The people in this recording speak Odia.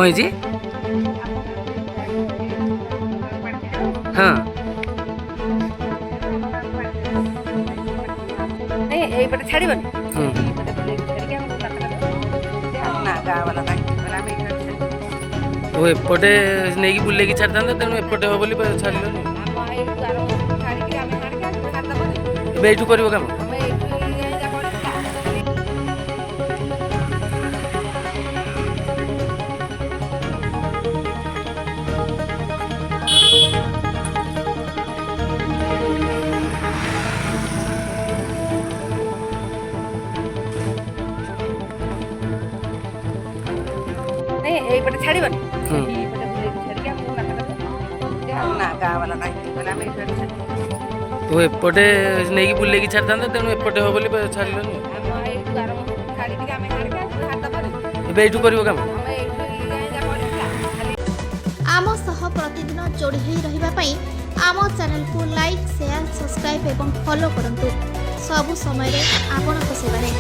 ହେଇଛି? ହଁ ଏଇପଟେ ଛାଡ଼ିବନି ହୁଁ ଓ ଏପଟେ ନେଇକି ବୁଲେଇକି ଛାଡ଼ିଥାନ୍ତେ, ତେଣୁ ଏପଟେ ହବ ବୋଲି ଛାଡ଼ିଲନି। ଏବେ ଏଇଠୁ କରିବ କାମ? ଏଇପଟେ ଛାଡ଼ିବନି ହୁଁ ଏଇପଟେ ବୁଲେଇକି ଛାଡ଼ିକି ଆମକୁ ନା ଗାଁ ବାଲା ନାହିଁ ଆମେ ଏଇପଟେ ଛାଡ଼ିବୁ। ଓ ଏପଟେ ନେଇକି ବୁଲେଇକି ଛାଡ଼ିଥାନ୍ତେ, ତେଣୁ ଏପଟେ ହବ ବୋଲି ଛାଡ଼ିଲନି। ଆମ ଏଇଠୁ ଛାଡ଼ିକି ଆମେ ଏବେ ଏଇଠୁ କରିବ କାମ? ଆମ ସହ ପ୍ରତିଦିନ ଯୋଡ଼ି ହୋଇ ରହିବା ପାଇଁ ଆମ ଚ୍ୟାନେଲକୁ ଲାଇକ୍, ସେୟାର, ସବସ୍କ୍ରାଇବ୍ ଏବଂ ଫଲୋ କରନ୍ତୁ। ସବୁ ସମୟରେ ଆପଣଙ୍କ ସେବାରେ।